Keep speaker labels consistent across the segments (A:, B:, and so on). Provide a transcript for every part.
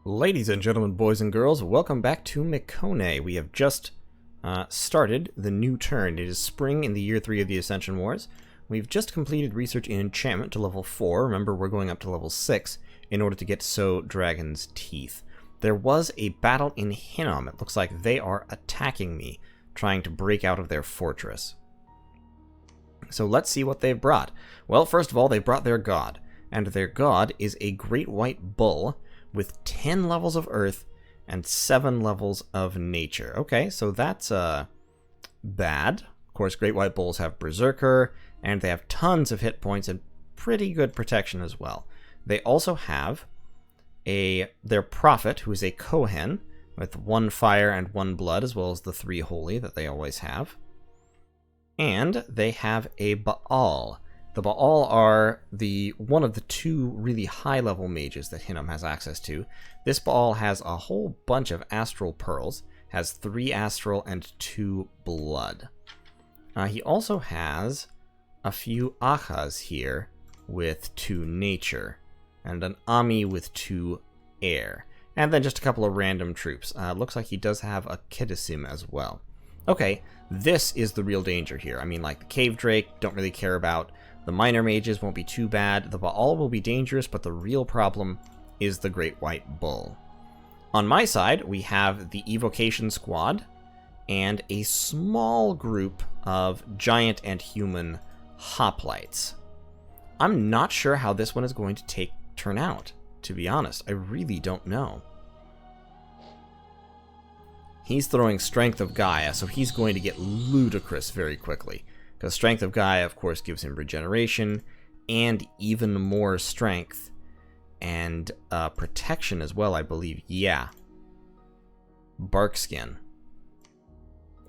A: Ladies and gentlemen, boys and girls, welcome back to Mekone. We have just started the new turn. It is spring in the year 3 of the Ascension Wars. We've just completed research in enchantment to level 4. Remember, we're going up to level 6 in order to get Sow Dragon's Teeth. There was a battle in Hinnom. It looks like they are attacking me, trying to break out of their fortress. So let's see what they've brought. Well, first of all, they brought their god. And their god is a great white bull with 10 levels of earth and 7 levels of nature. Okay, so that's bad. Of course, great white bulls have berserker, and they have tons of hit points and pretty good protection as well. They also have their prophet, who is a Kohen, with 1 fire and 1 blood, as well as the 3 holy that they always have. And they have a Baal. The Baal are one of the 2 really high-level mages that Hinnom has access to. This Baal has a whole bunch of astral pearls, has 3 astral and 2 blood. He also has a few Achas here with 2 nature, and an Ami with 2 air, and then just a couple of random troops. Looks like he does have a Kiddasim as well. Okay, this is the real danger here. I mean, like the Cave Drake, don't really care about. The minor mages won't be too bad. The Baal will be dangerous, but the real problem is the Great White Bull. On my side, we have the Evocation Squad and a small group of giant and human hoplites. I'm not sure how this one is going to turn out, to be honest. I really don't know. He's throwing Strength of Gaia, so he's going to get ludicrous very quickly. Because Strength of Gaia, of course, gives him regeneration and even more strength and protection as well, I believe. Yeah. Barkskin.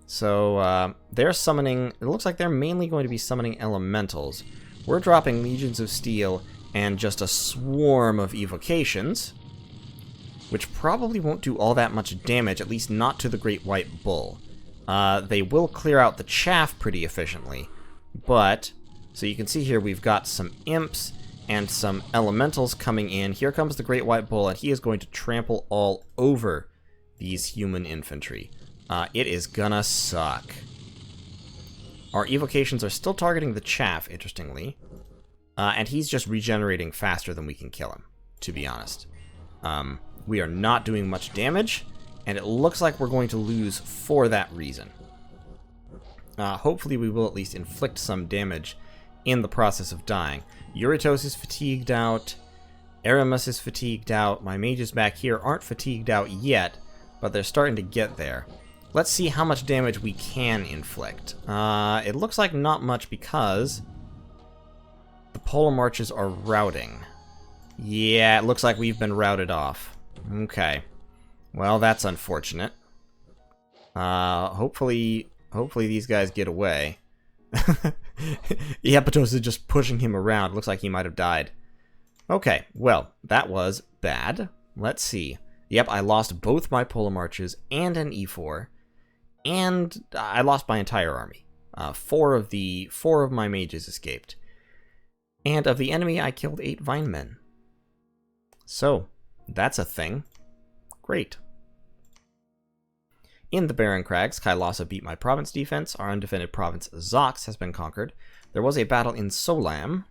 A: So they're summoning. It looks like they're mainly going to be summoning elementals. We're dropping Legions of Steel and just a swarm of evocations, which probably won't do all that much damage, at least not to the Great White Bull. They will clear out the chaff pretty efficiently, but, so you can see here we've got some imps and some elementals coming in. Here comes the Great White Bull, and he is going to trample all over these human infantry. It is gonna suck. Our evocations are still targeting the chaff, interestingly, and he's just regenerating faster than we can kill him, to be honest. We are not doing much damage, and it looks like we're going to lose for that reason. Hopefully we will at least inflict some damage in the process of dying. Eurytos is fatigued out. Aramis is fatigued out. My mages back here aren't fatigued out yet, but they're starting to get there. Let's see how much damage we can inflict. It looks like not much because the polar marches are routing. Yeah, it looks like we've been routed off. Okay. Well, that's unfortunate. Hopefully these guys get away. Iapetos is just pushing him around. Looks like he might have died. Okay, well, that was bad. Let's see. Yep, I lost both my polar marches and an E4, and I lost my entire army. 4 of my mages escaped, and of the enemy, I killed 8 vine men. So that's a thing. Great. In the Barren Crags, Kailasa beat my province defense. Our undefended province, Zox, has been conquered. There was a battle in Solam,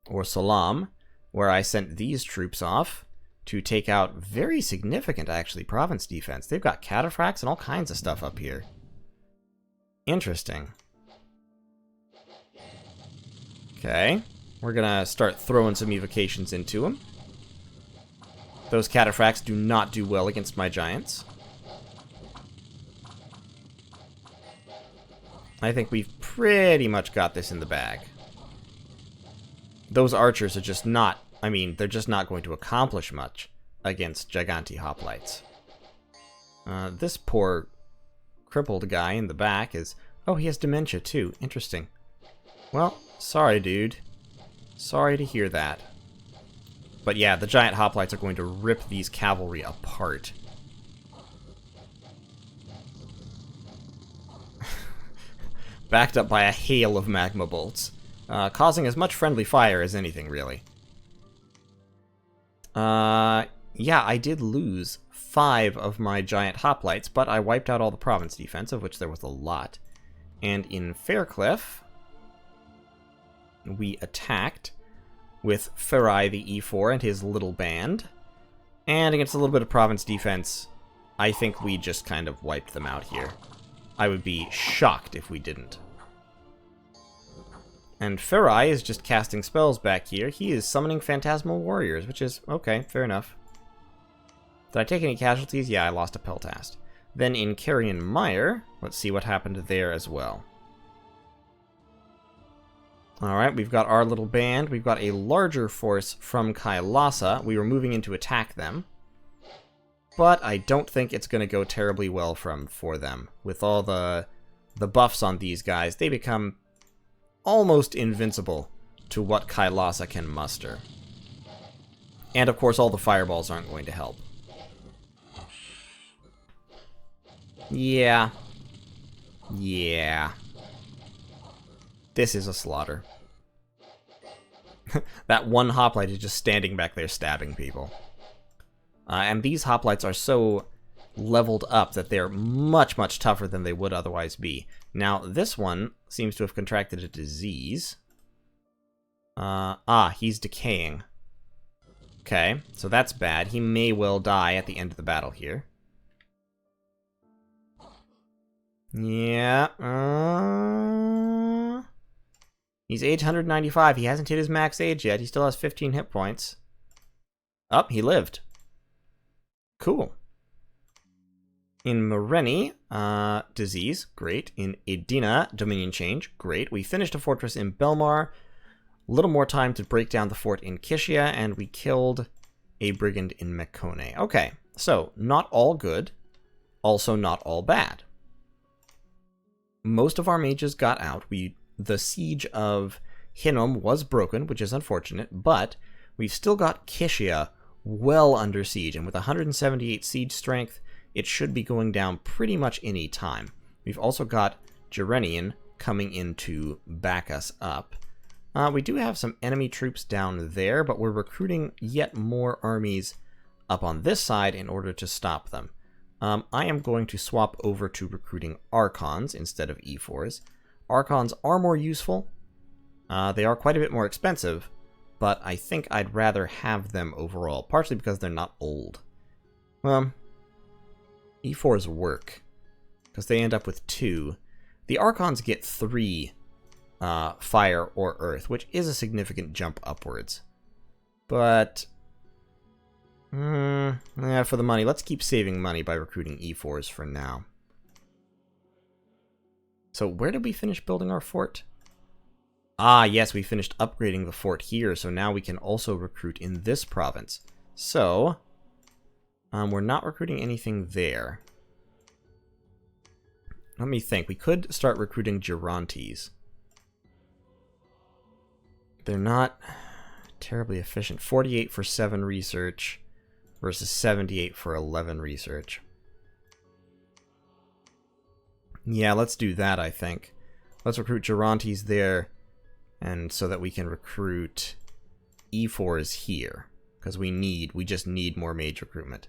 A: or Solam, where I sent these troops off to take out very significant, actually, province defense. They've got cataphracts and all kinds of stuff up here. Interesting. Okay, we're gonna start throwing some evocations into them. Those cataphracts do not do well against my giants. I think we've pretty much got this in the bag. Those archers are just not, I mean, they're just not going to accomplish much against Giganti hoplites. This poor crippled guy in the back is, oh, he has dementia too. Interesting. Well, sorry, dude. Sorry to hear that. But yeah, the giant hoplites are going to rip these cavalry apart. Backed up by a hail of magma bolts, causing as much friendly fire as anything, really. yeah, I did lose 5 of my giant hoplites, but I wiped out all the province defense, of which there was a lot. And in Faircliff, we attacked with Ferai the E4 and his little band. And against a little bit of province defense, I think we just kind of wiped them out here. I would be shocked if we didn't. And Ferai is just casting spells back here. He is summoning phantasmal warriors, which is, okay, fair enough. Did I take any casualties? Yeah, I lost a Peltast. Then in Carrion Mire, let's see what happened there as well. Alright, we've got our little band. We've got a larger force from Kailasa. We were moving in to attack them. But I don't think it's going to go terribly well for them. With all the buffs on these guys, they become almost invincible to what Kailasa can muster. And of course, all the fireballs aren't going to help. Yeah. Yeah. This is a slaughter. That one hoplite is just standing back there stabbing people. And these hoplites are so leveled up that they're much, much tougher than they would otherwise be. Now, this one seems to have contracted a disease. He's decaying. Okay, so that's bad. He may well die at the end of the battle here. Yeah, he's age 195. He hasn't hit his max age yet. He still has 15 hit points. Oh, he lived. Cool. In Moreni, disease, great. In Edina, dominion change, great. We finished a fortress in Belmar. A little more time to break down the fort in Keisha, and we killed a brigand in Mekone. Okay, so not all good, also not all bad. Most of our mages got out. The siege of Hinnom was broken, which is unfortunate, but we've still got Keisha well under siege, and with 178 siege strength, it should be going down pretty much any time. We've also got Gerenian coming in to back us up. We do have some enemy troops down there, but we're recruiting yet more armies up on this side in order to stop them. I am going to swap over to recruiting Archons instead of E4s. Archons are more useful. They are quite a bit more expensive, but I think I'd rather have them overall, partially because they're not old. E4s work, because they end up with 2. The Archons get 3 fire or earth, which is a significant jump upwards. But, yeah, for the money, let's keep saving money by recruiting E4s for now. So where did we finish building our fort? Ah, yes, we finished upgrading the fort here, so now we can also recruit in this province. So, we're not recruiting anything there. Let me think. We could start recruiting Gigantes. They're not terribly efficient. 48 for 7 research versus 78 for 11 research. Yeah, let's do that, I think. Let's recruit Gigantes there, and so that we can recruit E4s here, because we just need more mage recruitment.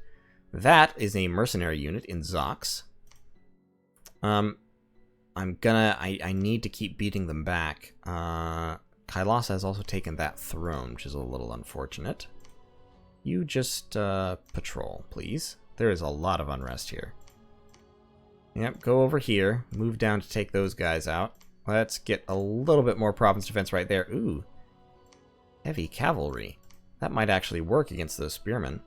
A: That is a mercenary unit in Zox. I need to keep beating them back. Kailasa has also taken that throne, which is a little unfortunate. You just patrol, please. There is a lot of unrest here. Yep, go over here. Move down to take those guys out. Let's get a little bit more province defense right there. Ooh. Heavy cavalry. That might actually work against those spearmen.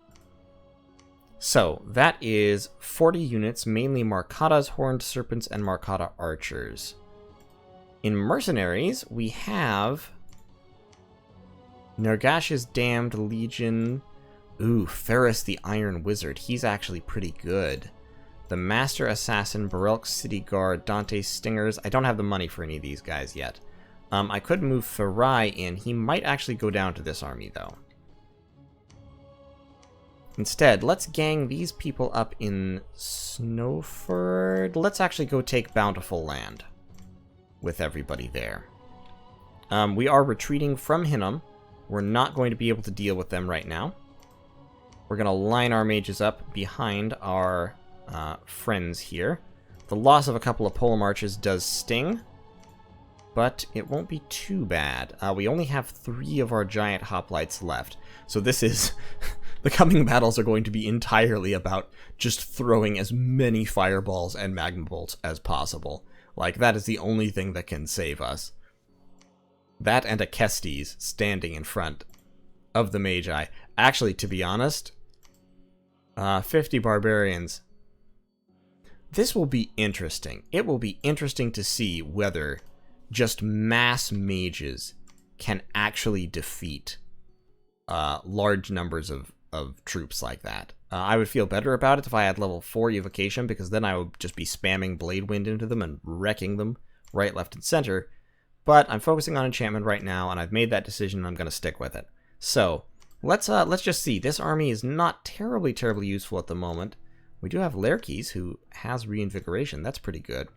A: So, that is 40 units, mainly Marcadas, Horned Serpents, and Marcada Archers. In mercenaries, we have Nergash's Damned Legion. Ooh, Ferris the Iron Wizard. He's actually pretty good. The Master Assassin, Barelk's City Guard, Dante's Stingers. I don't have the money for any of these guys yet. I could move Ferai in. He might actually go down to this army, though. Instead, let's gang these people up in Snowford. Let's actually go take Bountiful Land with everybody there. We are retreating from Hinnom. We're not going to be able to deal with them right now. We're going to line our mages up behind our friends here. The loss of a couple of pole marches does sting, but it won't be too bad. We only have 3 of our giant hoplites left, so this is... the coming battles are going to be entirely about just throwing as many fireballs and magma bolts as possible. Like, that is the only thing that can save us. That and a Kestes standing in front of the Magi. Actually, to be honest, 50 barbarians. This will be interesting. It will be interesting to see whether just mass mages can actually defeat large numbers of troops like that. I would feel better about it if I had level 4 evocation, because then I would just be spamming Blade Wind into them and wrecking them right, left, and center. But I'm focusing on enchantment right now, and I've made that decision, and I'm going to stick with it. So, let's just see. This army is not terribly useful at the moment. We do have Lerkes, who has reinvigoration. That's pretty good.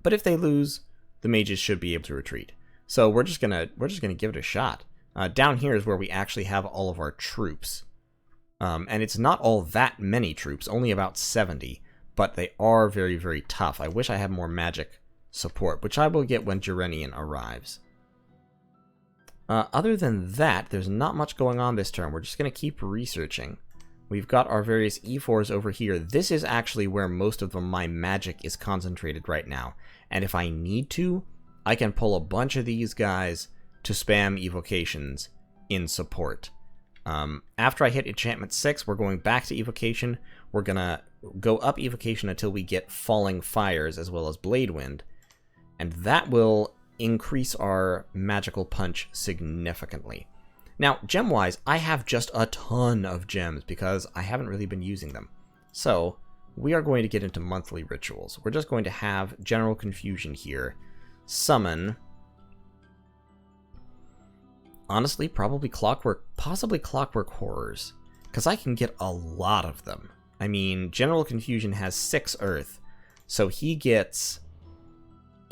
A: But if they lose, the mages should be able to retreat. So we're just gonna give it a shot. Down here is where we actually have all of our troops. And it's not all that many troops, only about 70. But they are very tough. I wish I had more magic support, which I will get when Gerenian arrives. Other than that, there's not much going on this turn. We're just going to keep researching. We've got our various E4s over here. This is actually where most of my magic is concentrated right now. And if I need to, I can pull a bunch of these guys to spam evocations in support. After I hit enchantment 6, we're going back to evocation. We're going to go up evocation until we get falling fires as well as blade wind. And that will increase our magical punch significantly. Now, gem-wise, I have just a ton of gems because I haven't really been using them. So, we are going to get into monthly rituals. We're just going to have General Confusion here. Summon... honestly, probably Clockwork... possibly Clockwork Horrors. Because I can get a lot of them. I mean, General Confusion has 6 Earth. So he gets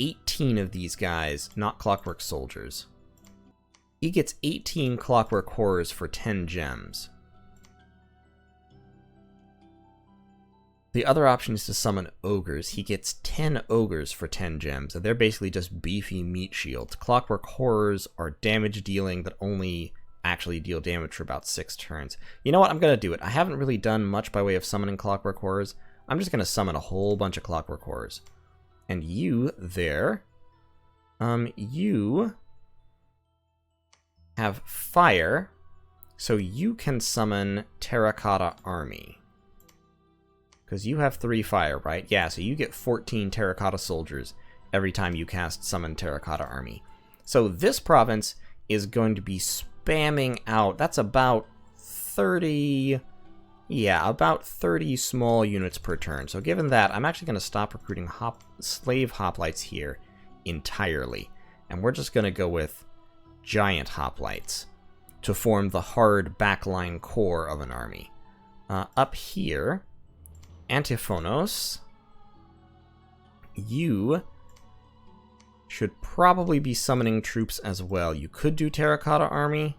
A: 18 of these guys, not Clockwork Soldiers. He gets 18 Clockwork Horrors for 10 gems. The other option is to summon Ogres. He gets 10 Ogres for 10 gems, and they're basically just beefy meat shields. Clockwork Horrors are damage dealing that only actually deal damage for about 6 turns. You know what? I'm going to do it. I haven't really done much by way of summoning Clockwork Horrors. I'm just going to summon a whole bunch of Clockwork Horrors. And you there, you have fire, so you can summon Terracotta Army. Because you have 3 fire, right? Yeah, so you get 14 Terracotta Soldiers every time you cast Summon Terracotta Army. So this province is going to be spamming out, that's about 30... yeah, about 30 small units per turn. So given that, I'm actually going to stop recruiting slave hoplites here entirely. And we're just going to go with giant hoplites to form the hard backline core of an army. Up here, Antiphonos, you should probably be summoning troops as well. You could do Terracotta Army,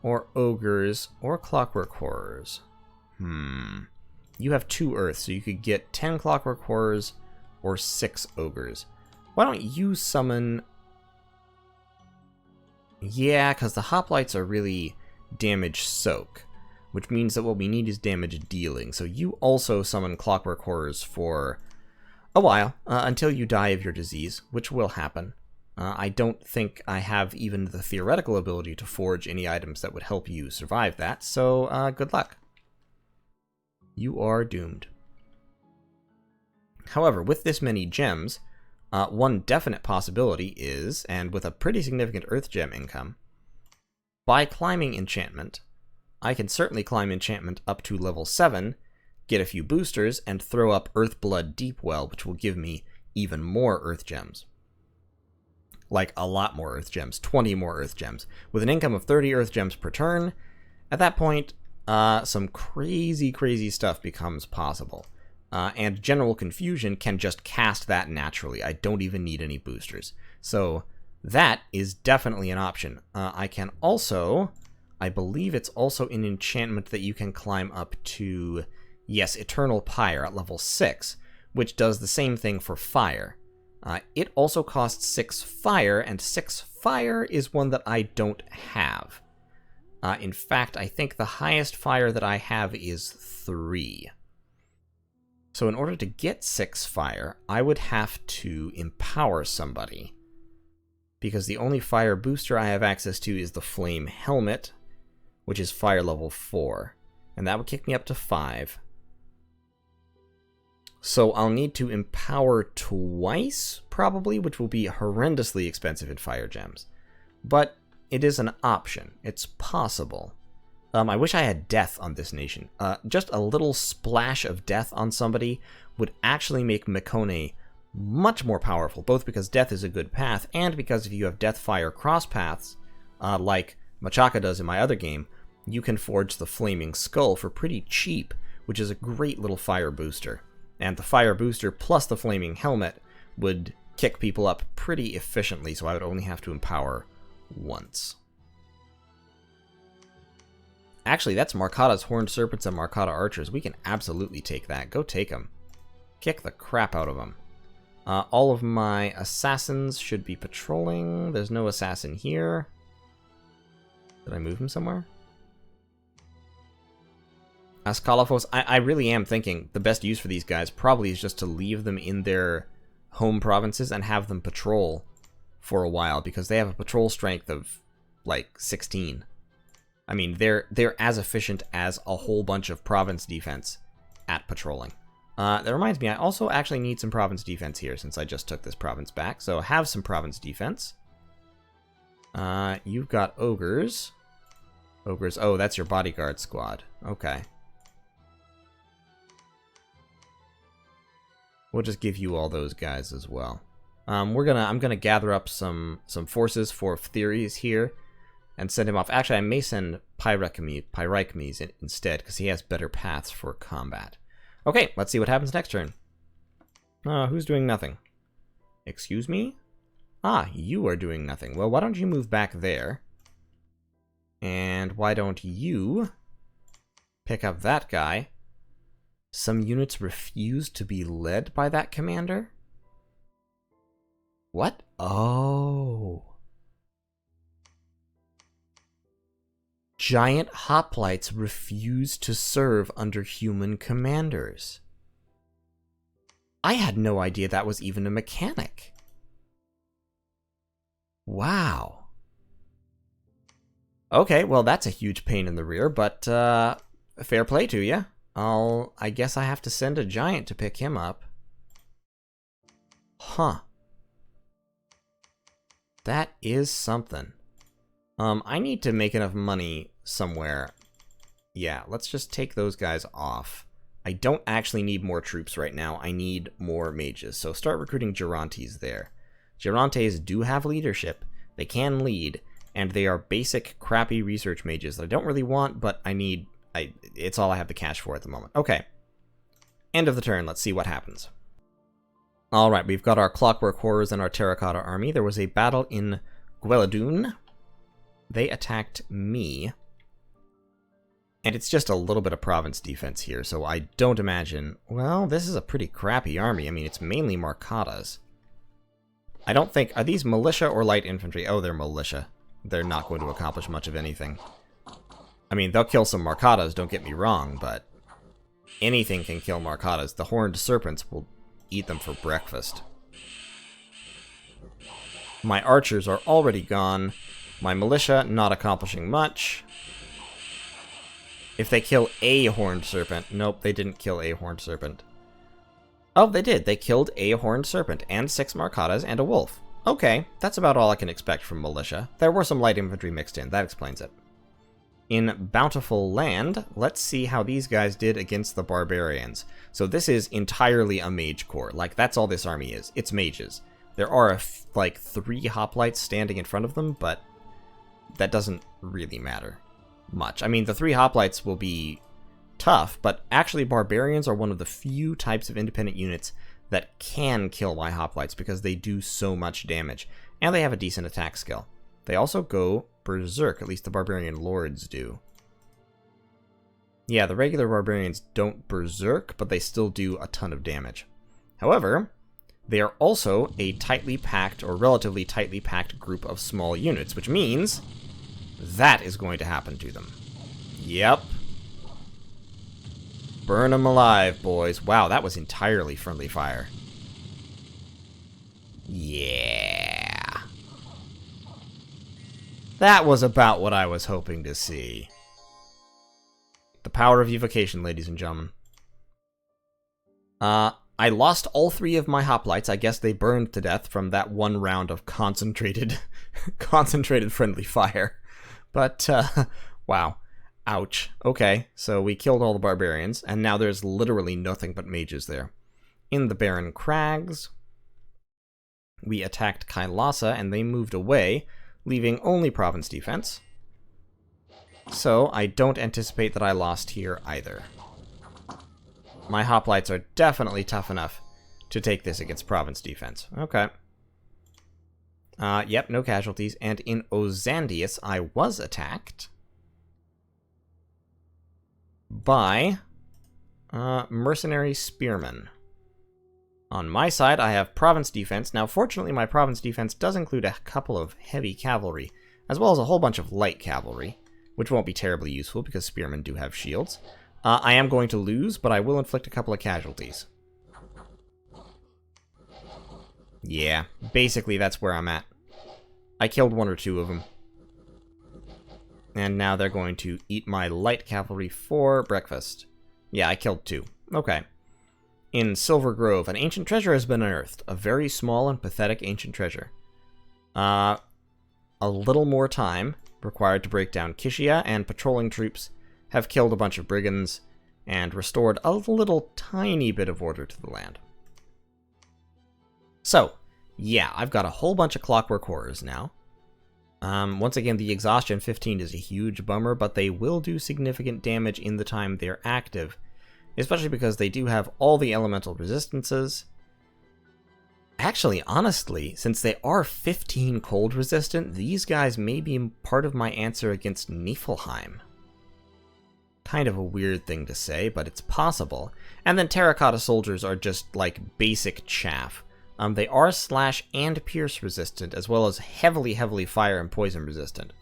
A: or Ogres, or Clockwork Horrors. You have 2 Earth, so you could get 10 Clockwork Horrors or 6 Ogres. Why don't you summon... yeah, because the hoplites are really damage soak, which means that what we need is damage dealing. So you also summon Clockwork Horrors for a while, until you die of your disease, which will happen. I don't think I have even the theoretical ability to forge any items that would help you survive that, so good luck. You are doomed. However, with this many gems, one definite possibility is, and with a pretty significant Earth Gem income, by climbing enchantment, I can certainly climb enchantment up to level 7, get a few boosters, and throw up Earthblood Deepwell, which will give me even more Earth Gems. Like, a lot more Earth Gems, 20 more Earth Gems. With an income of 30 Earth Gems per turn, at that point, some crazy stuff becomes possible. And General Confusion can just cast that naturally. I don't even need any boosters. So that is definitely an option. I can I believe it's also an enchantment that you can climb up to, yes, Eternal Pyre at level 6, which does the same thing for fire. It also costs 6 fire, and 6 fire is one that I don't have. In fact, I think the highest fire that I have is 3. So in order to get 6 fire, I would have to empower somebody, because the only fire booster I have access to is the Flame Helmet, which is fire level 4, and that would kick me up to 5. So I'll need to empower twice, probably, which will be horrendously expensive in fire gems. But it is an option. It's possible. I wish I had death on this nation. Just a little splash of death on somebody would actually make Mekone much more powerful, both because death is a good path, and because if you have death-fire cross paths, like Machaka does in my other game, you can forge the Flaming Skull for pretty cheap, which is a great little fire booster. And the fire booster plus the Flaming Helmet would kick people up pretty efficiently, so I would only have to empower once. Actually, that's Markata's Horned Serpents and Markata Archers. We can absolutely take that. Go take them. Kick the crap out of them. All of my assassins should be patrolling. There's no assassin here. Did I move him somewhere? Ascalafos, I really am thinking the best use for these guys probably is just to leave them in their home provinces and have them patrol for a while, because they have a patrol strength of, like, 16. I mean, they're as efficient as a whole bunch of province defense at patrolling. That reminds me, I also actually need some province defense here, since I just took this province back, so have some province defense. You've got ogres. Ogres, oh, that's your bodyguard squad. Okay. We'll just give you all those guys as well. I'm gonna gather up some forces for Theories here and send him off. Actually, I may send Pyrechmes instead, because he has better paths for combat. Okay, let's see what happens next turn. Who's doing nothing? Excuse me? Ah, you are doing nothing. Well, why don't you move back there? And why don't you pick up that guy? Some units refuse to be led by that commander? What? Oh. Giant hoplites refuse to serve under human commanders. I had no idea that was even a mechanic. Wow. Okay, well, that's a huge pain in the rear, but fair play to you. I guess I have to send a giant to pick him up. Huh. That is something. I need to make enough money somewhere. Yeah, let's just take those guys off. I don't actually need more troops right now. I need more mages. So start recruiting Gigantes there. Gigantes do have leadership. They can lead. And they are basic, crappy research mages that I don't really want, but I need... it's all I have the cash for at the moment. Okay. End of the turn. Let's see what happens. Alright, we've got our Clockwork Horrors and our Terracotta Army. There was a battle in Gueladun. They attacked me. And it's just a little bit of province defense here, so I don't imagine... Well, this is a pretty crappy army. I mean, it's mainly Markatas. I don't think... Are these militia or light infantry? Oh, they're militia. They're not going to accomplish much of anything. I mean, they'll kill some Markatas, don't get me wrong, but... anything can kill Markatas. The Horned Serpents will eat them for breakfast. My archers are already gone. My militia not accomplishing much. If they kill a Horned Serpent... Nope, they didn't kill a Horned Serpent. Oh, they did. They killed a Horned Serpent and 6 Markatas and a wolf. Okay, that's about all I can expect from militia. There were some light infantry mixed in. That explains it. In Bountiful Land, let's see how these guys did against the barbarians. So this is entirely a mage corps. Like, that's all this army is. It's mages. There are, like, 3 hoplites standing in front of them, but that doesn't really matter much. I mean, the 3 hoplites will be tough, but actually barbarians are one of the few types of independent units that can kill my hoplites because they do so much damage. And they have a decent attack skill. They also go berserk, at least the barbarian lords do. Yeah, the regular barbarians don't berserk, but they still do a ton of damage. However, they are also a tightly packed, or relatively tightly packed group of small units, which means that is going to happen to them. Yep. Burn them alive, boys. Wow, that was entirely friendly fire. Yeah. That was about what I was hoping to see. The power of evocation, ladies and gentlemen. I lost all 3 of my hoplites. I guess they burned to death from that one round of concentrated friendly fire. But, wow. Ouch. Okay, so we killed all the barbarians, and now there's literally nothing but mages there. In the Barren Crags, we attacked Kailasa, and they moved away, leaving only province defense. So, I don't anticipate that I lost here either. My hoplites are definitely tough enough to take this against province defense. Okay. Yep, no casualties. And in Ozandius, I was attacked by mercenary spearmen. On my side, I have province defense. Now, fortunately, my province defense does include a couple of heavy cavalry, as well as a whole bunch of light cavalry, which won't be terribly useful because spearmen do have shields. I am going to lose, but I will inflict a couple of casualties. Yeah, basically that's where I'm at. I killed 1 or 2 of them. And now they're going to eat my light cavalry for breakfast. Yeah, I killed 2. Okay. In Silver Grove, an ancient treasure has been unearthed. A very small and pathetic ancient treasure. A little more time required to break down Keisha, and patrolling troops have killed a bunch of brigands and restored a little tiny bit of order to the land. So, yeah, I've got a whole bunch of Clockwork Horrors now. Once again, the exhaustion 15 is a huge bummer, but they will do significant damage in the time they're active, especially because they do have all the elemental resistances. Actually, honestly, since they are 15 cold resistant, these guys may be part of my answer against Niflheim. Kind of a weird thing to say, but it's possible. And then terracotta soldiers are just like basic chaff. They are slash and pierce resistant, as well as heavily fire and poison resistant.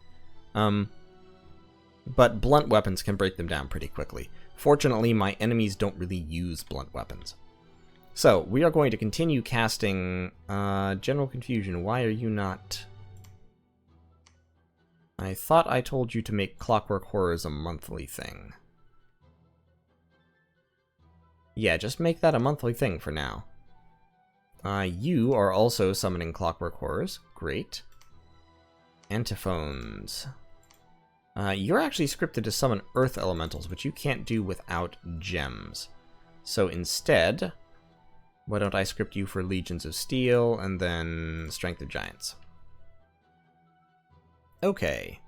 A: But blunt weapons can break them down pretty quickly. Fortunately, my enemies don't really use blunt weapons. So, we are going to continue casting General Confusion. Why are you not... I thought I told you to make Clockwork Horrors a monthly thing. Yeah, just make that a monthly thing for now. You are also summoning Clockwork Horrors. Great. Antiphones. You're actually scripted to summon Earth Elementals, which you can't do without gems. So instead, why don't I script you for Legions of Steel, and then Strength of Giants. Okay.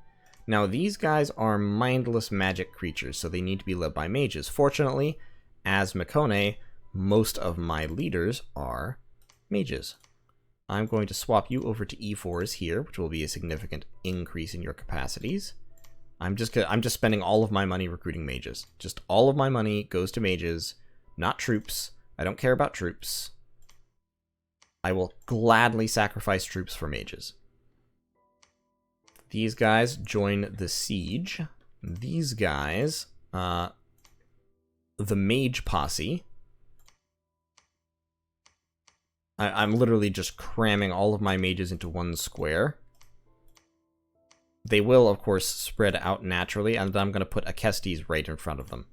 A: Now these guys are mindless magic creatures, so they need to be led by mages. Fortunately, as Mekone, most of my leaders are mages. I'm going to swap you over to E4s here, which will be a significant increase in your capacities. I'm just spending all of my money recruiting mages. Just all of my money goes to mages, not troops. I don't care about troops. I will gladly sacrifice troops for mages. These guys join the siege. These guys, the mage posse. I'm literally just cramming all of my mages into one square. They will, of course, spread out naturally, and I'm going to put Acestes right in front of them.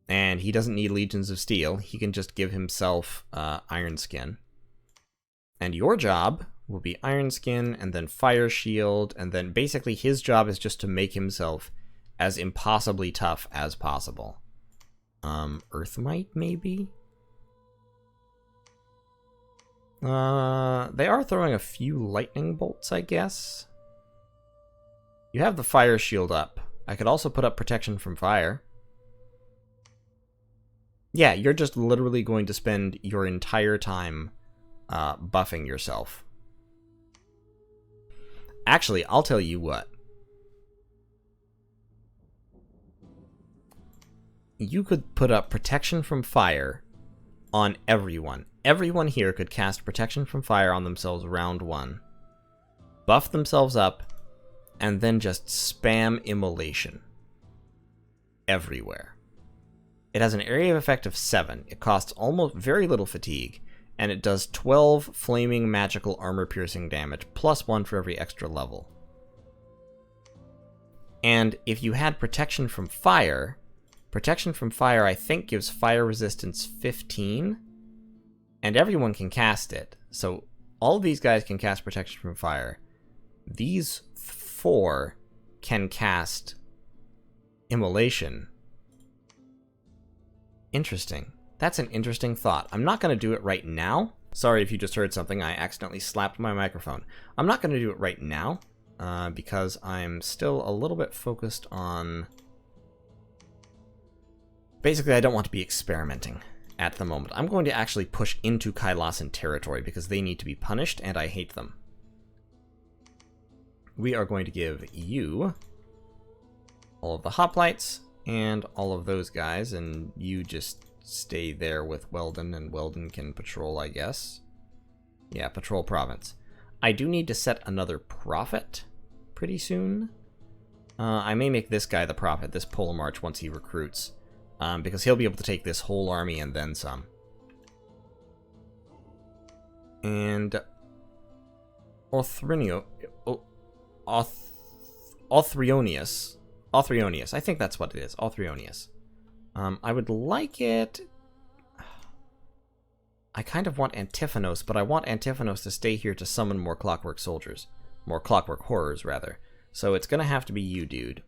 A: And he doesn't need Legions of Steel. He can just give himself Iron Skin. And your job will be Iron Skin, and then Fire Shield, and then basically his job is just to make himself as impossibly tough as possible. Earthmite, maybe? They are throwing a few lightning bolts, I guess. You have the Fire Shield up. I could also put up protection from fire. Yeah, you're just literally going to spend your entire time buffing yourself. Actually, I'll tell you what. You could put up protection from fire on everyone. Everyone here could cast protection from fire on themselves round 1. Buff themselves up, and then just spam immolation. Everywhere. It has an area of effect of 7. It costs almost very little fatigue, and it does 12 flaming magical armor-piercing damage, plus 1 for every extra level. And if you had protection from fire I think gives fire resistance 15, and everyone can cast it. So all of these guys can cast protection from fire. These 4 can cast immolation. Interesting. That's an interesting thought. I'm not going to do it right now. Sorry if you just heard something. I accidentally slapped my microphone. I'm not going to do it right now because I'm still a little bit focused on... Basically, I don't want to be experimenting at the moment. I'm going to actually push into Kailasan territory because they need to be punished, and I hate them. We are going to give you all of the hoplites and all of those guys, and you just stay there with Weldon, and Weldon can patrol, I guess. Yeah, patrol province. I do need to set another prophet pretty soon. I may make this guy the prophet, this Polar March, once he recruits. Because he'll be able to take this whole army and then some. And Othronius, I think that's what it is, Othronius. I would like it... I kind of want Antiphanos, but I want Antiphanos to stay here to summon more clockwork soldiers. More clockwork horrors, rather. So it's gonna have to be you, dude.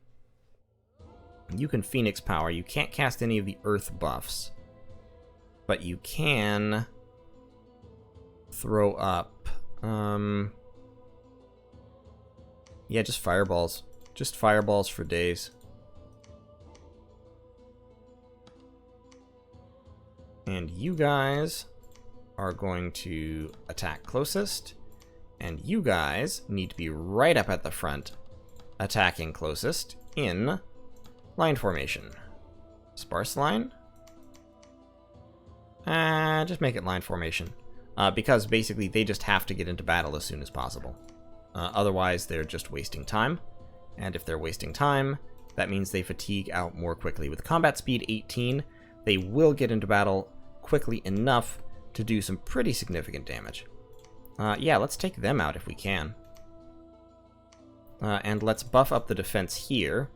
A: You can Phoenix Power. You can't cast any of the Earth buffs. But you can throw up... Yeah, just fireballs. Just fireballs for days. And you guys are going to attack closest. And you guys need to be right up at the front, attacking closest in... line formation. Sparse line? Just make it line formation. Because basically they just have to get into battle as soon as possible. Otherwise they're just wasting time. And if they're wasting time, that means they fatigue out more quickly. With combat speed 18, they will get into battle quickly enough to do some pretty significant damage. Yeah, let's take them out if we can. And let's buff up the defense here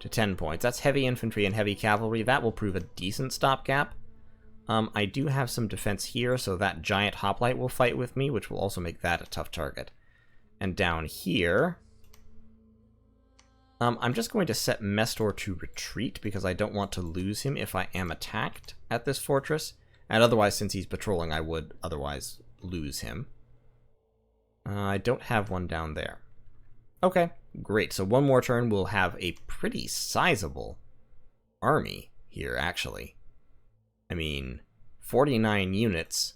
A: to 10 points. That's heavy infantry and heavy cavalry. That will prove a decent stopgap. I do have some defense here, so that giant hoplite will fight with me, which will also make that a tough target. And down here... I'm just going to set Mestor to retreat, because I don't want to lose him if I am attacked at this fortress. And otherwise, since he's patrolling, I would otherwise lose him. I don't have one down there. Okay, great. So one more turn, we'll have a pretty sizable army here, actually. I mean, 49 units,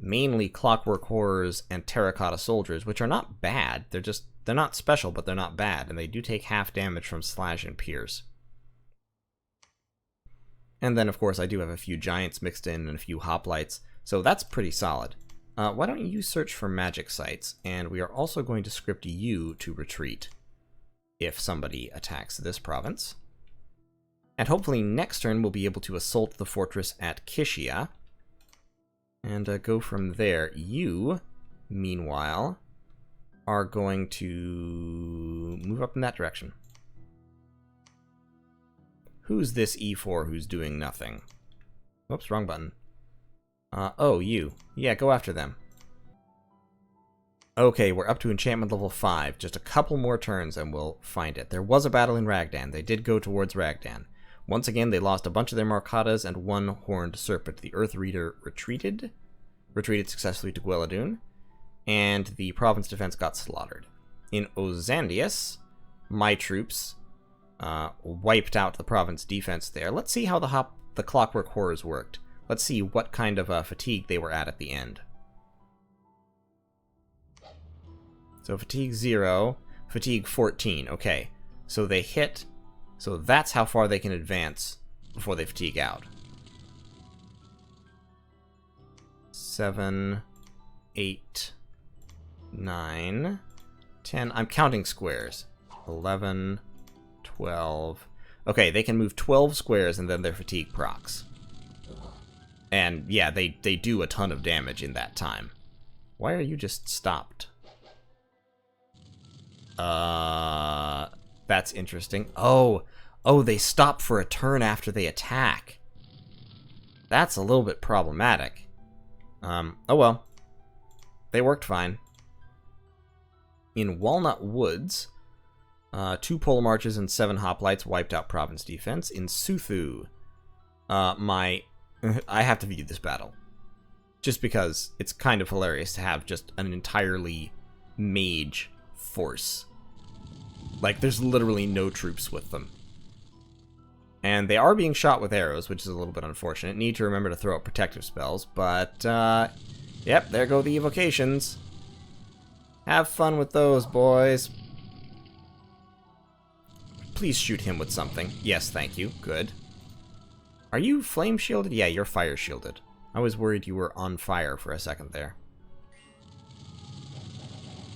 A: mainly clockwork horrors and terracotta soldiers, which are not bad. They're not special, but they're not bad, and they do take half damage from slash and pierce. And then, of course, I do have a few giants mixed in and a few hoplites, so that's pretty solid. Why don't you search for magic sites, and we are also going to script you to retreat if somebody attacks this province. And hopefully next turn we'll be able to assault the fortress at Keisha, and go from there. You, meanwhile, are going to move up in that direction. Who's this E4 who's doing nothing? Oops, wrong button. Oh, you. Yeah, go after them. Okay, we're up to enchantment level 5. Just a couple more turns and we'll find it. There was a battle in Ragdan. They did go towards Ragdan. Once again, they lost a bunch of their Marcadas and one Horned Serpent. The Earth Reader retreated successfully to Gueladun, and the province defense got slaughtered. In Ozandius, my troops wiped out the province defense there. Let's see how the Clockwork Horrors worked. Let's see what kind of fatigue they were at the end. So fatigue 0. Fatigue 14. Okay. So they hit... So that's how far they can advance before they fatigue out. 7, 8, 9, 10. I'm counting squares. 11, 12. Okay, they can move 12 squares and then their fatigue procs. And yeah, they do a ton of damage in that time. Why are you just stopped? That's interesting. Oh, they stop for a turn after they attack. That's a little bit problematic. Oh well. They worked fine. In Walnut Woods, 2 pole marches and 7 hoplites wiped out province defense. In Suthu, I have to view this battle. Just because it's kind of hilarious to have just an entirely mage force. Like, there's literally no troops with them. And they are being shot with arrows, which is a little bit unfortunate. Need to remember to throw out protective spells, but, yep, there go the evocations. Have fun with those, boys. Please shoot him with something. Yes, thank you. Good. Are you flame shielded? Yeah, you're fire shielded. I was worried you were on fire for a second there.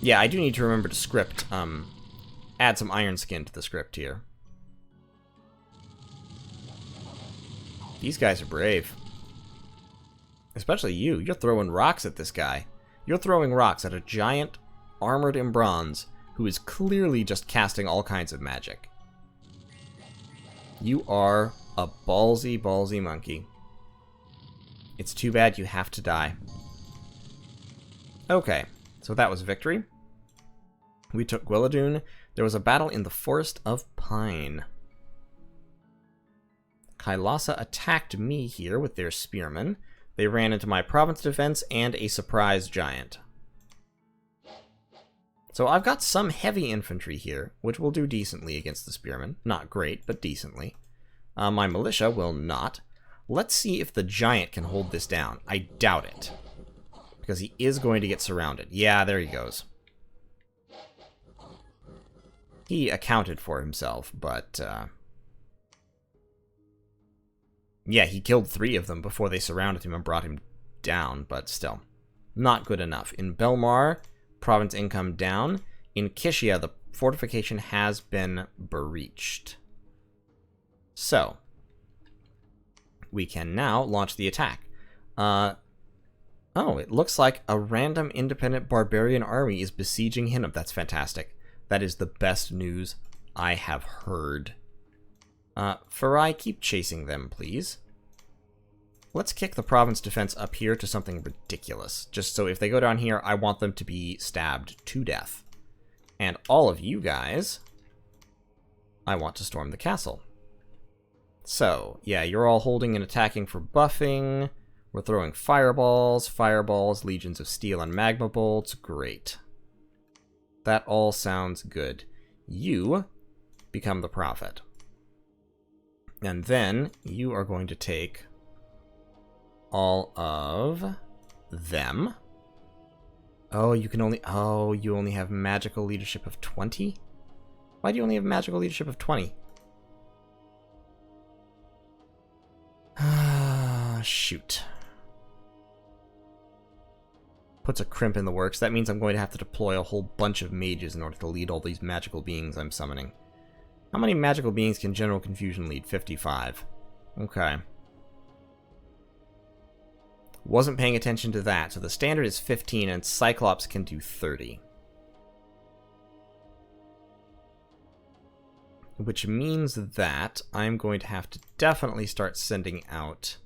A: Yeah, I do need to remember to script, add some iron skin to the script here. These guys are brave. Especially you. You're throwing rocks at this guy. You're throwing rocks at a giant, armored in bronze, who is clearly just casting all kinds of magic. You are a ballsy, ballsy monkey. It's too bad you have to die. Okay, so that was victory. We took Gwilladun. There was a battle in the Forest of Pine. Kailasa attacked me here with their spearmen. They ran into my province defense and a surprise giant. So I've got some heavy infantry here, which will do decently against the spearmen. Not great, but decently. My militia will not. Let's see if the giant can hold this down. I doubt it. Because he is going to get surrounded. Yeah, there he goes. He accounted for himself, but... yeah, he killed 3 of them before they surrounded him and brought him down, but still. Not good enough. In Belmar, province income down. In Keisha, the fortification has been breached. So, we can now launch the attack. Oh, it looks like a random independent barbarian army is besieging Hinnom. That's fantastic. That is the best news I have heard. Farai, keep chasing them, please. Let's kick the province defense up here to something ridiculous. Just so if they go down here, I want them to be stabbed to death. And all of you guys, I want to storm the castle. So, yeah, you're all holding and attacking for buffing. We're throwing fireballs, legions of steel and magma bolts. Great. That all sounds good. You become the prophet. And then you are going to take all of them. Oh, you only have magical leadership of 20? Why do you only have magical leadership of 20? Shoot. Puts a crimp in the works. That means I'm going to have to deploy a whole bunch of mages in order to lead all these magical beings I'm summoning. How many magical beings can General Confusion lead? 55. Okay. Wasn't paying attention to that. So the standard is 15 and Cyclopes can do 30. Which means that I'm going to have to definitely start sending out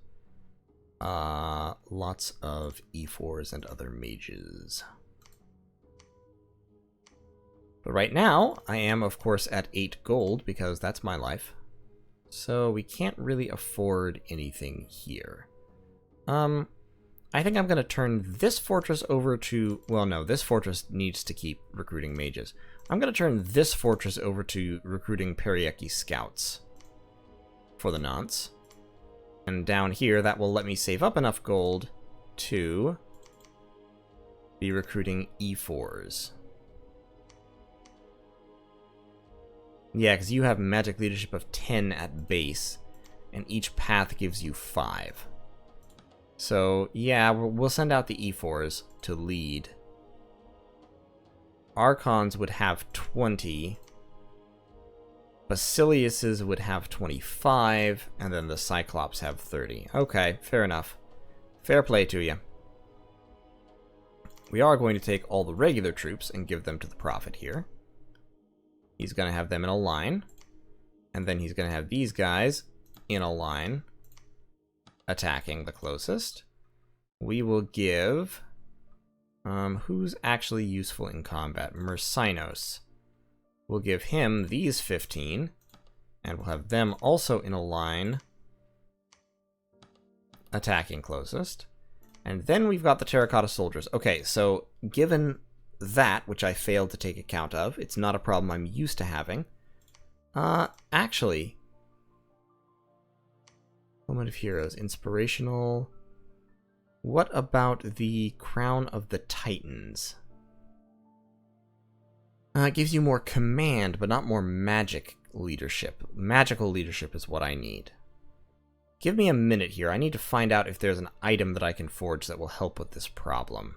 A: lots of E4s and other mages. But right now, I am, of course, at 8 gold, because that's my life. So we can't really afford anything here. I think I'm going to turn this fortress over to... Well, no, this fortress needs to keep recruiting mages. I'm going to turn this fortress over to recruiting Perieki scouts for the nonce. And down here, that will let me save up enough gold to be recruiting E4s. Yeah, because you have magic leadership of 10 at base, and each path gives you 5. So, yeah, we'll send out the E4s to lead. Archons would have 20. Basiliuses would have 25, and then the Cyclopes have 30. Okay, fair enough. Fair play to you. We are going to take all the regular troops and give them to the Prophet here. He's going to have them in a line. And then he's going to have these guys in a line attacking the closest. We will give... who's actually useful in combat? Mercinos. We'll give him these 15. And we'll have them also in a line attacking closest. And then we've got the terracotta soldiers. Okay, so given that, which I failed to take account of, it's not a problem I'm used to having. Actually, Moment of Heroes, inspirational. What about the Crown of the Titans? It gives you more command, but not more magic leadership. Magical leadership is what I need. Give me a minute here. I need to find out if there's an item that I can forge that will help with this problem.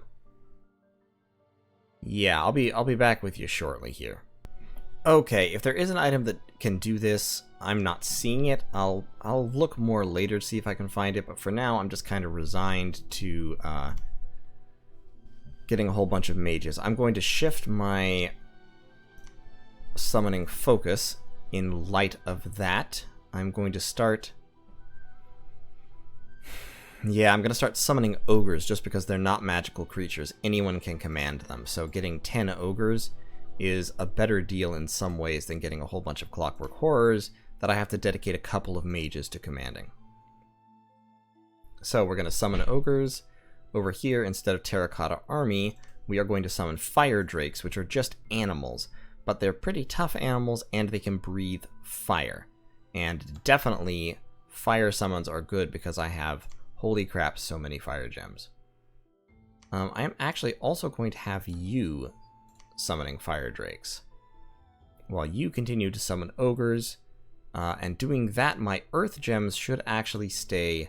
A: Yeah, I'll be back with you shortly here. Okay, if there is an item that can do this, I'm not seeing it. I'll look more later to see if I can find it, but for now I'm just kind of resigned to getting a whole bunch of mages. I'm going to shift my summoning focus in light of that. I'm going to start... Yeah, I'm going to start summoning ogres just because they're not magical creatures. Anyone can command them, so getting 10 ogres is a better deal in some ways than getting a whole bunch of clockwork horrors that I have to dedicate a couple of mages to commanding. So we're going to summon ogres. Over here, instead of terracotta army, we are going to summon fire drakes, which are just animals, but they're pretty tough animals and they can breathe fire. And definitely fire summons are good because I have, holy crap, so many fire gems. I am actually also going to have you summoning fire drakes, while you continue to summon ogres, and doing that, my earth gems should actually stay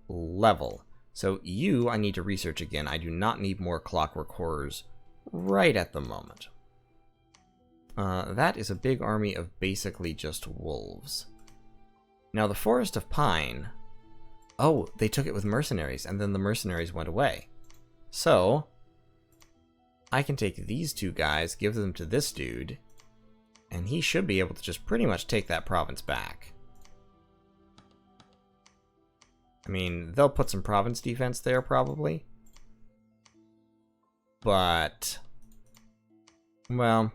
A: level. So you, I need to research again. I do not need more clockwork horrors right at the moment. That is a big army of basically just wolves. Now the Forest of Pine, oh, they took it with mercenaries, and then the mercenaries went away. So I can take these two guys, give them to this dude, and he should be able to just pretty much take that province back. I mean, they'll put some province defense there, probably. But, well,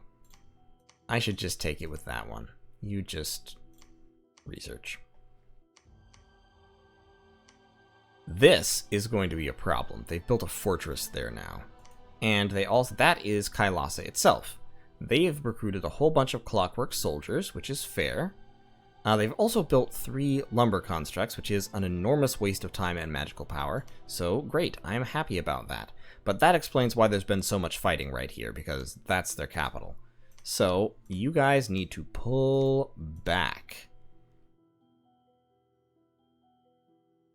A: I should just take it with that one. You just research. This is going to be a problem. They've built a fortress there now. And they also, that is Kailasa itself. They have recruited a whole bunch of clockwork soldiers, which is fair. They've also built 3 lumber constructs, which is an enormous waste of time and magical power. So, great, I am happy about that. But that explains why there's been so much fighting right here, because that's their capital. So, you guys need to pull back.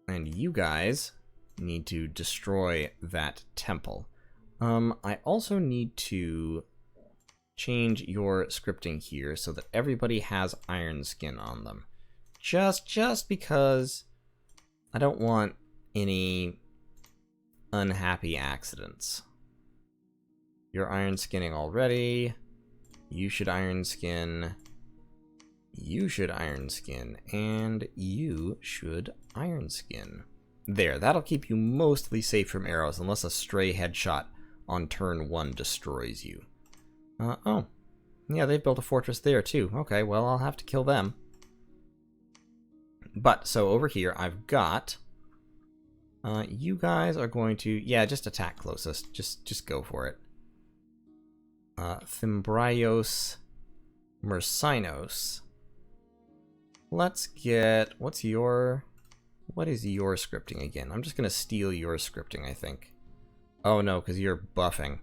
A: And you guys need to destroy that temple. I also need to change your scripting here so that everybody has iron skin on them. Just because I don't want any unhappy accidents. You're iron skinning already. You should iron skin. You should iron skin. And you should iron skin. There, that'll keep you mostly safe from arrows unless a stray headshot on turn 1 destroys you. Oh. Yeah, they've built a fortress there too. Okay, well, I'll have to kill them. But, so over here, I've got... you guys are going to... Yeah, just attack closest. Just go for it. Thimbraios Mercinos. Let's get... What is your scripting again? I'm just going to steal your scripting, I think. Oh no, because you're buffing.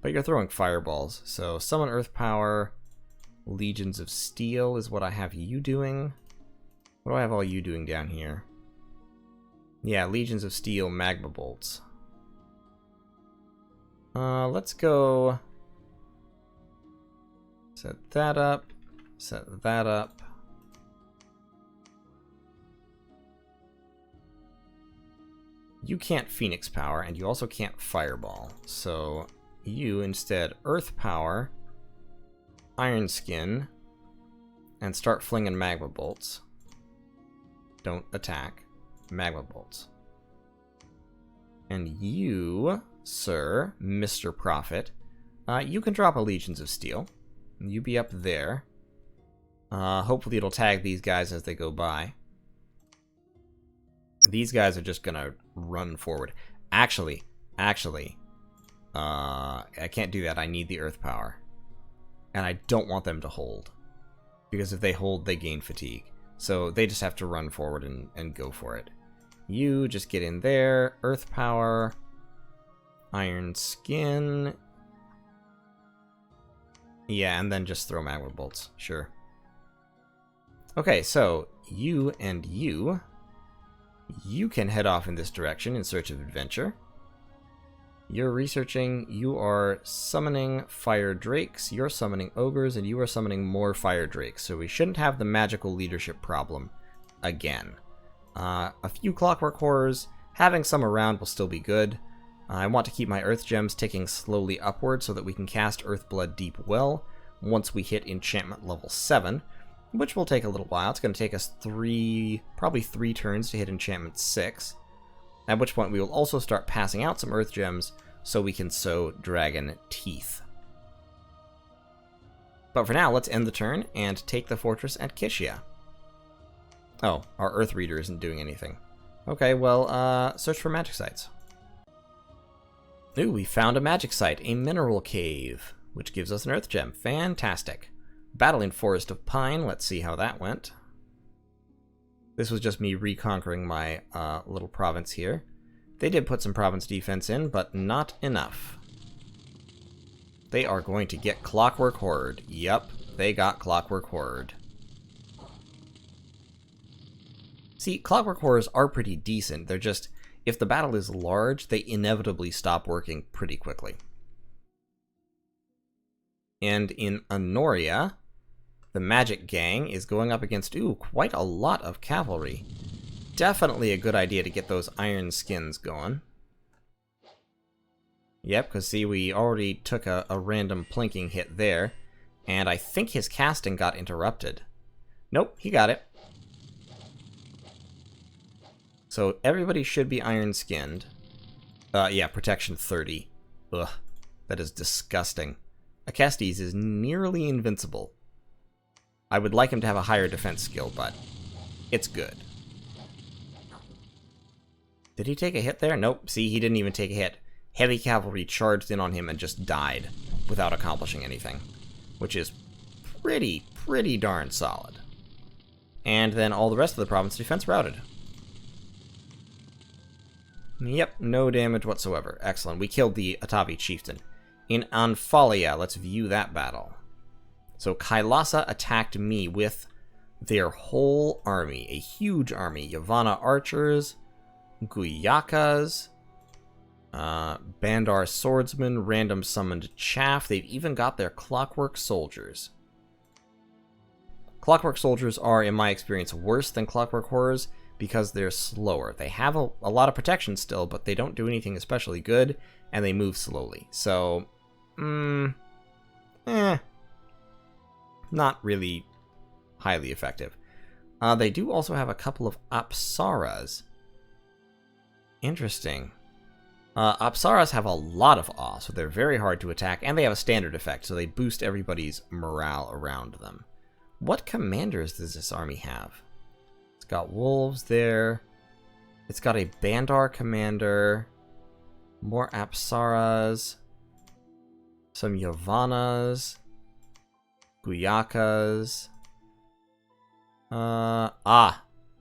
A: But you're throwing fireballs. So summon earth power. Legions of Steel is what I have you doing. What do I have all you doing down here? Yeah, Legions of Steel, Magma Bolts. Let's go... Set that up. Set that up. You can't Phoenix Power, and you also can't Fireball. So, you instead Earth Power, Iron Skin, and start flinging Magma Bolts. Don't attack. Magma Bolts. And you, sir, Mr. Prophet, you can drop a Legions of Steel. You be up there. Hopefully it'll tag these guys as they go by. These guys are just gonna run forward. Actually, I can't do that. I need the Earth Power. And I don't want them to hold. Because if they hold, they gain fatigue. So they just have to run forward and go for it. You just get in there. Earth Power. Iron Skin. Yeah, and then just throw Magma Bolts. Sure. Okay, so you and you can head off in this direction in search of adventure. You're researching, you are summoning fire drakes, you're summoning ogres, and you are summoning more fire drakes, so we shouldn't have the magical leadership problem again. A few clockwork horrors, having some around will still be good. I want to keep my earth gems ticking slowly upward so that we can cast Earthblood Deep Well once we hit enchantment level 7, which will take a little while. It's going to take us probably 3 turns to hit enchantment 6, at which point we will also start passing out some earth gems so we can sow dragon teeth. But for now, let's end the turn and take the fortress at Keisha. Oh, our earth reader isn't doing anything. Okay, well, search for magic sites. Ooh, we found a magic site, a mineral cave, which gives us an earth gem. Fantastic. Battling Forest of Pine, let's see how that went. This was just me reconquering my little province here. They did put some province defense in, but not enough. They are going to get Clockwork Horrored. Yup, they got Clockwork Horrored. See, Clockwork Horrors are pretty decent. They're just, if the battle is large, they inevitably stop working pretty quickly. And in Honoria, the Magic Gang is going up against, quite a lot of cavalry. Definitely a good idea to get those iron skins going. Yep, because see, we already took a random plinking hit there, and I think his casting got interrupted. Nope, he got it. So everybody should be iron-skinned. Yeah, protection 30. Ugh, that is disgusting. Acestes is nearly invincible. I would like him to have a higher defense skill, but it's good. Did he take a hit there? Nope, see, he didn't even take a hit. Heavy cavalry charged in on him and just died without accomplishing anything, which is pretty darn solid. And then all the rest of the province defense routed. Yep, no damage whatsoever. Excellent. We killed the Atavi chieftain. In Anphalia, let's view that battle. So Kailasa attacked me with their whole army, a huge army. Yavanna archers, Guyakas, Bandar swordsmen, random summoned chaff. They've even got their clockwork soldiers. Clockwork soldiers are, in my experience, worse than clockwork horrors because they're slower. They have a lot of protection still, but they don't do anything especially good, and they move slowly. So, not really highly effective. They do also have a couple of Apsaras. Interesting. Apsaras have a lot of awe, so they're very hard to attack, and they have a standard effect, so they boost everybody's morale around them. What commanders does this army have? It's got wolves there. It's got a Bandar commander. More Apsaras. Some Yavannas. Guyakas.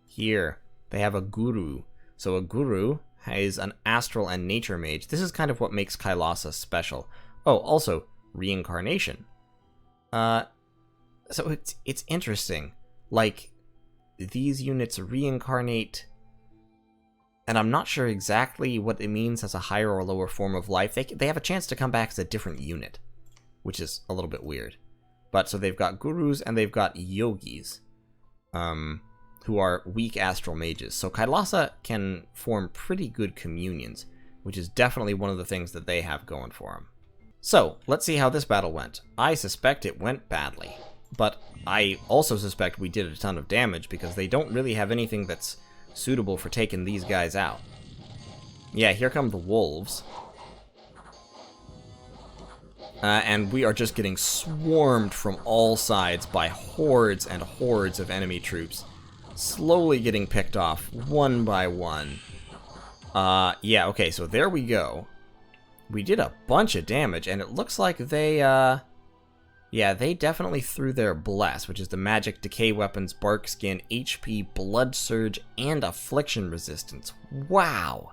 A: Here. They have a guru. So a guru is an astral and nature mage. This is kind of what makes Kailasa special. Oh, also, reincarnation. So it's interesting. Like, these units reincarnate, and I'm not sure exactly what it means as a higher or lower form of life. They have a chance to come back as a different unit, which is a little bit weird. But so they've got gurus and they've got yogis, who are weak astral mages. So Kailasa can form pretty good communions, which is definitely one of the things that they have going for them. So, let's see how this battle went. I suspect it went badly, but I also suspect we did a ton of damage because they don't really have anything that's suitable for taking these guys out. Yeah, here come the wolves. And we are just getting swarmed from all sides by hordes and hordes of enemy troops, slowly getting picked off one by one. Yeah, okay, so there we go. We did a bunch of damage, and it looks like they, yeah, they definitely threw their bless, which is the magic, decay weapons, bark skin, HP, blood surge, and affliction resistance. Wow!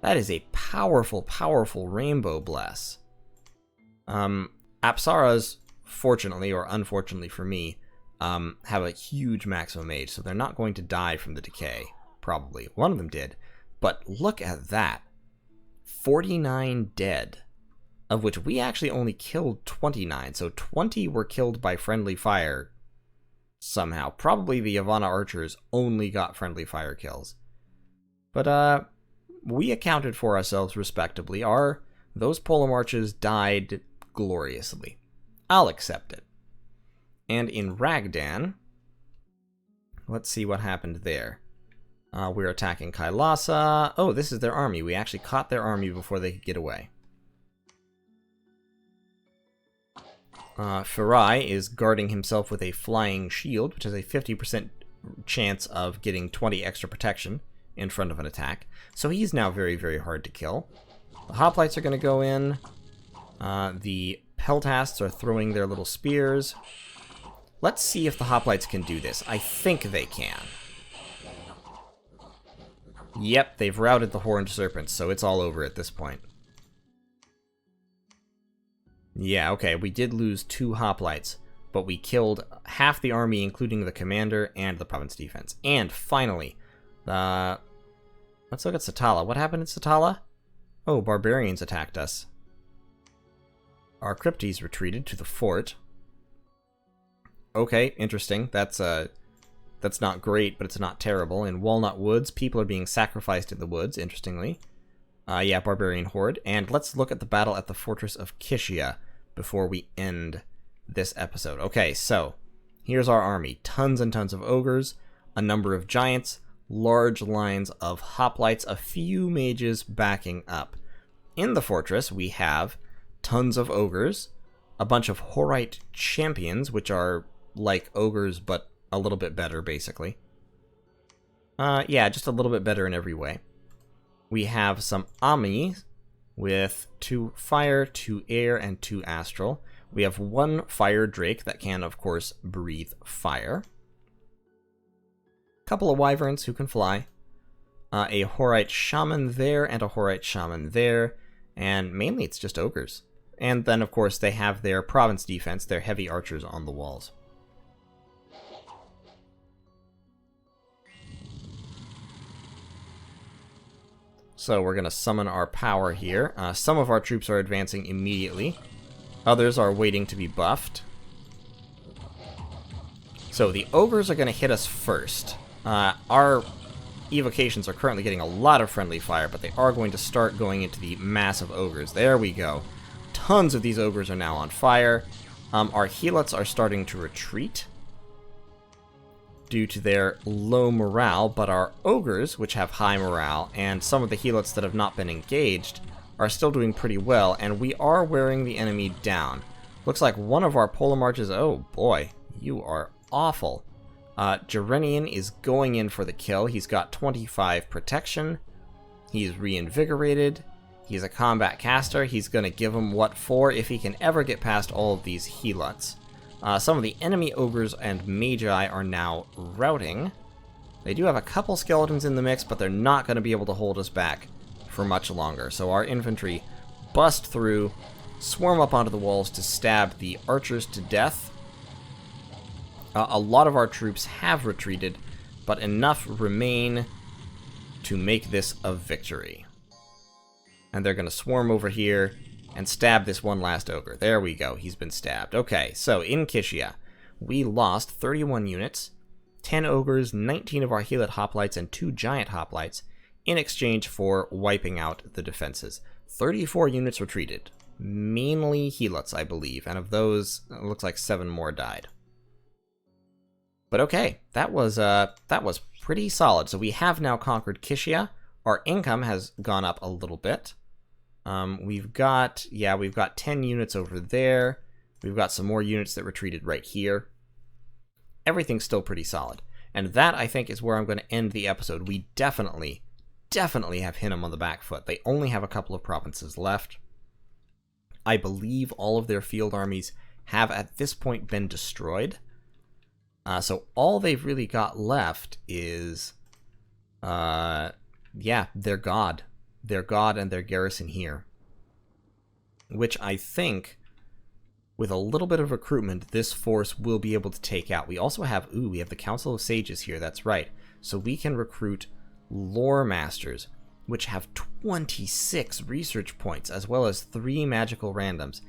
A: That is a powerful, powerful rainbow bless. Apsaras, fortunately, or unfortunately for me, have a huge maximum age, so they're not going to die from the decay, probably. One of them did, but look at that. 49 dead, of which we actually only killed 29, so 20 were killed by friendly fire somehow. Probably the Yavanna archers only got friendly fire kills. But, we accounted for ourselves respectably. Those polar marches died gloriously. I'll accept it. And in Ragdan, let's see what happened there. We're attacking Kailasa. Oh, this is their army. We actually caught their army before they could get away. Farai is guarding himself with a flying shield, which has a 50% chance of getting 20 extra protection in front of an attack. So he's now very, very hard to kill. The hoplites are going to go in. The peltasts are throwing their little spears. Let's see if the hoplites can do this. I think they can. Yep, they've routed the horned serpents, so it's all over at this point. Yeah, okay, we did lose 2 hoplites, but we killed half the army, including the commander and the province defense. And finally, let's look at Satala. What happened in Satala? Oh, barbarians attacked us. Our cryptes retreated to the fort. Okay, interesting. That's not great, but it's not terrible. In Walnut Woods, people are being sacrificed in the woods, interestingly. Yeah, barbarian horde. And let's look at the battle at the fortress of Keisha before we end this episode. Okay, so here's our army. Tons and tons of ogres, a number of giants, large lines of hoplites, a few mages backing up. In the fortress, we have tons of ogres, a bunch of Horite champions, which are like ogres, but a little bit better, basically. Yeah, just a little bit better in every way. We have some armies with 2 fire, 2 air, and 2 astral. We have 1 fire drake that can, of course, breathe fire. Couple of wyverns who can fly. A Horite shaman there, and a Horite shaman there. And mainly it's just ogres. And then, of course, they have their province defense, their heavy archers on the walls. So we're going to summon our power here. Some of our troops are advancing immediately. Others are waiting to be buffed. So the ogres are going to hit us first. Our evocations are currently getting a lot of friendly fire, but they are going to start going into the massive ogres. There we go. Tons of these ogres are now on fire. Our helots are starting to retreat due to their low morale, but our ogres, which have high morale, and some of the helots that have not been engaged, are still doing pretty well, and we are wearing the enemy down. Looks like one of our polar marches... Oh boy, you are awful. Gerenian is going in for the kill. He's got 25 protection. He's reinvigorated. He's a combat caster. He's going to give him what for if he can ever get past all of these helots. Some of the enemy ogres and magi are now routing. They do have a couple skeletons in the mix, but they're not going to be able to hold us back for much longer. So our infantry bust through, swarm up onto the walls to stab the archers to death. A lot of our troops have retreated, but enough remain to make this a victory. And they're going to swarm over here and stab this one last ogre. There we go. He's been stabbed. Okay, so in Keisha, we lost 31 units, 10 ogres, 19 of our Helit hoplites, and 2 giant hoplites in exchange for wiping out the defenses. 34 units retreated, mainly Helots, I believe, and of those, it looks like 7 more died. But okay, that was pretty solid. So we have now conquered Keisha. Our income has gone up a little bit. We've got 10 units over there. We've got some more units that retreated right here. Everything's still pretty solid. And that, I think, is where I'm going to end the episode. We definitely have Hinnom on the back foot. They only have a couple of provinces left. I believe all of their field armies have, at this point, been destroyed. So all they've really got left is, their god. Their god and their garrison here. Which I think, with a little bit of recruitment, this force will be able to take out. We also have, we have the Council of Sages here, that's right. So we can recruit Lore Masters, which have 26 research points, as well as 3 magical randoms.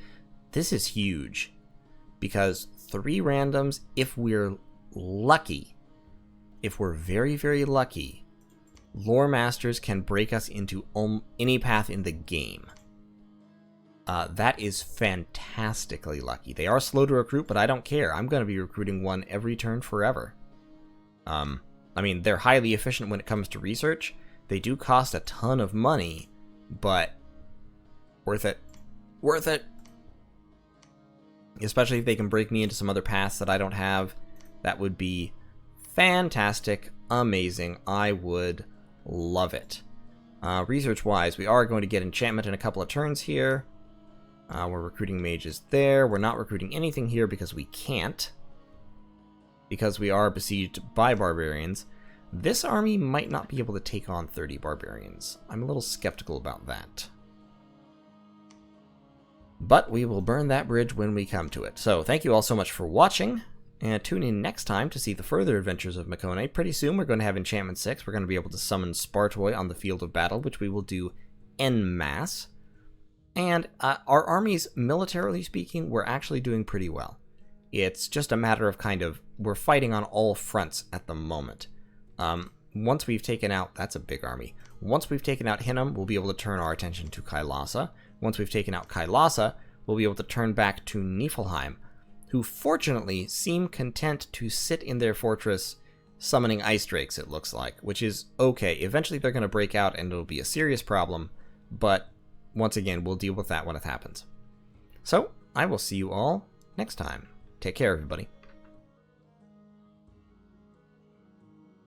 A: This is huge, because 3 randoms, if we're lucky, if we're very, very lucky, Lore Masters can break us into any path in the game. That is fantastically lucky. They are slow to recruit, but I don't care. I'm going to be recruiting one every turn forever. I mean, they're highly efficient when it comes to research. They do cost a ton of money, but worth it. Worth it! Especially if they can break me into some other paths that I don't have. That would be fantastic, amazing. I would love it. Research-wise, we are going to get enchantment in a couple of turns here. We're recruiting mages there. We're not recruiting anything here because we can't. Because we are besieged by barbarians. This army might not be able to take on 30 barbarians. I'm a little skeptical about that. But we will burn that bridge when we come to it. So thank you all so much for watching. And tune in next time to see the further adventures of Mekone. Pretty soon we're going to have Enchantment 6. We're going to be able to summon Spartoi on the field of battle, which we will do en masse. And our armies, militarily speaking, we're actually doing pretty well. It's just a matter of we're fighting on all fronts at the moment. Once we've taken out, that's a big army. Once we've taken out Hinnom, we'll be able to turn our attention to Kailasa. Once we've taken out Kailasa, we'll be able to turn back to Niflheim, who fortunately seem content to sit in their fortress summoning ice drakes, it looks like, which is okay. Eventually they're going to break out and it'll be a serious problem, but once again, we'll deal with that when it happens. So, I will see you all next time. Take care, everybody.